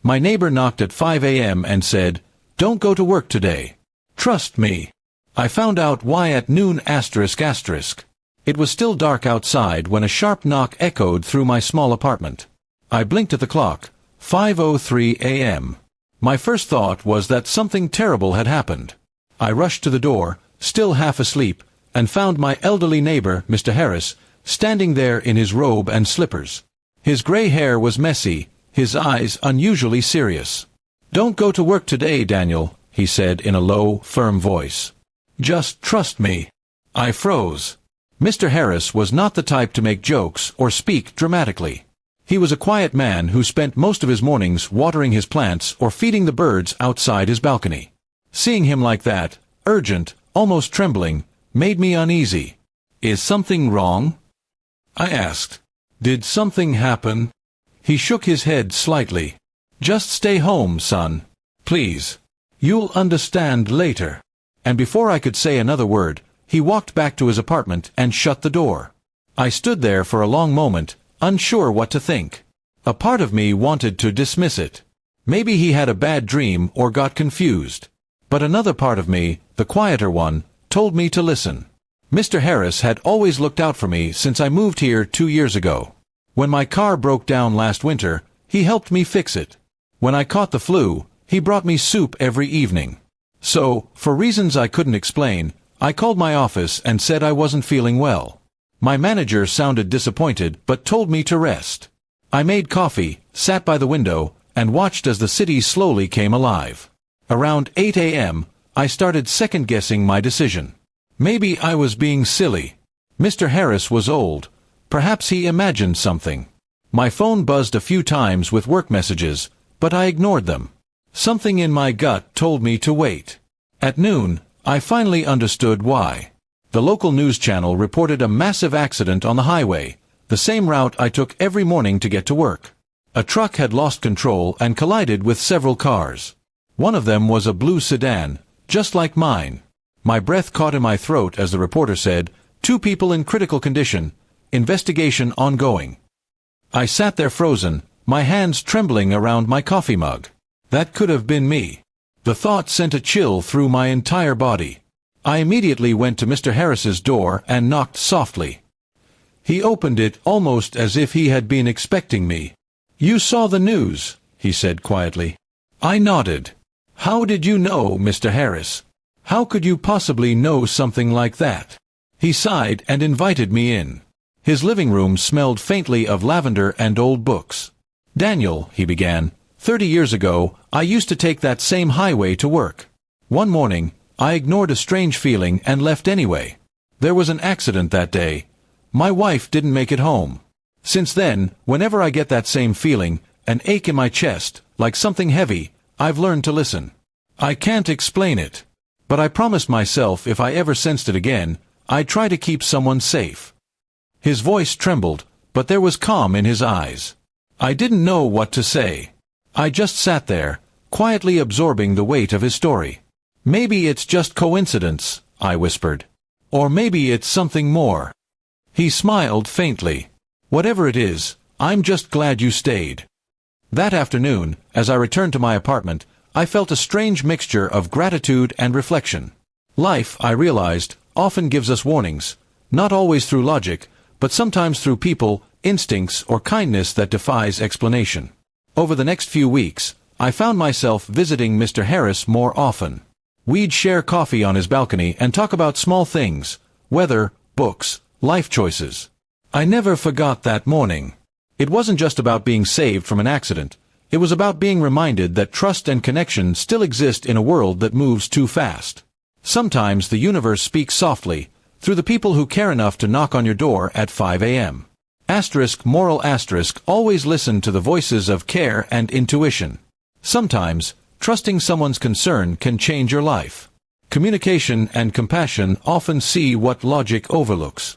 My neighbor knocked at 5 a.m. and said, "Don't go to work today. Trust me." I found out why at noon ***. It was still dark outside when a sharp knock echoed through my small apartment. I blinked at the clock. 5:03 a.m. My first thought was that something terrible had happened. I rushed to the door, still half asleep, and found my elderly neighbor, Mr. Harris, standing there in his robe and slippers. His gray hair was messy, his eyes unusually serious. "Don't go to work today, Daniel," he said in a low, firm voice. "Just trust me." I froze. Mr. Harris was not the type to make jokes or speak dramatically. He was a quiet man who spent most of his mornings watering his plants or feeding the birds outside his balcony. Seeing him like that, urgent, almost trembling, made me uneasy. "Is something wrong?" I asked. "Did something happen?" He shook his head slightly. "Just stay home, son. Please. You'll understand later." And before I could say another word, he walked back to his apartment and shut the door. I stood there for a long moment, unsure what to think. A part of me wanted to dismiss it. Maybe he had a bad dream or got confused. But another part of me, the quieter one, told me to listen. Mr. Harris had always looked out for me since I moved here 2 years ago. When my car broke down last winter, he helped me fix it. When I caught the flu, he brought me soup every evening. So, for reasons I couldn't explain, I called my office and said I wasn't feeling well. My manager sounded disappointed but told me to rest. I made coffee, sat by the window, and watched as the city slowly came alive. Around 8 a.m., I started second-guessing my decision. Maybe I was being silly. Mr. Harris was old. Perhaps he imagined something. My phone buzzed a few times with work messages, but I ignored them. Something in my gut told me to wait. At noon, I finally understood why. The local news channel reported a massive accident on the highway, the same route I took every morning to get to work. A truck had lost control and collided with several cars. One of them was a blue sedan, just like mine. My breath caught in my throat as the reporter said, "2 people in critical condition. Investigation ongoing." I sat there frozen, my hands trembling around my coffee mug. That could have been me. The thought sent a chill through my entire body. I immediately went to Mr. Harris's door and knocked softly. He opened it almost as if he had been expecting me. "You saw the news," he said quietly. I nodded. "How did you know, Mr. Harris? How could you possibly know something like that?" He sighed and invited me in. His living room smelled faintly of lavender and old books. "Daniel," he began, 30 years ago, I used to take that same highway to work. One morning, I ignored a strange feeling and left anyway. There was an accident that day. My wife didn't make it home. Since then, whenever I get that same feeling, an ache in my chest, like something heavy, I've learned to listen. I can't explain it. But I promised myself if I ever sensed it again, I'd try to keep someone safe. His voice trembled, but there was calm in his eyes. I didn't know what to say. I just sat there, quietly absorbing the weight of his story. "Maybe it's just coincidence," I whispered. "Or maybe it's something more." He smiled faintly. "Whatever it is, I'm just glad you stayed." That afternoon, as I returned to my apartment, I felt a strange mixture of gratitude and reflection. Life, I realized, often gives us warnings, not always through logic, but sometimes through people, instincts, or kindness that defies explanation. Over the next few weeks, I found myself visiting Mr. Harris more often. We'd share coffee on his balcony and talk about small things, weather, books, life choices. I never forgot that morning. It wasn't just about being saved from an accident. It was about being reminded that trust and connection still exist in a world that moves too fast. Sometimes the universe speaks softly, through the people who care enough to knock on your door at 5 a.m. Moral asterisk, always listen to the voices of care and intuition. Sometimes, trusting someone's concern can change your life. Communication and compassion often see what logic overlooks.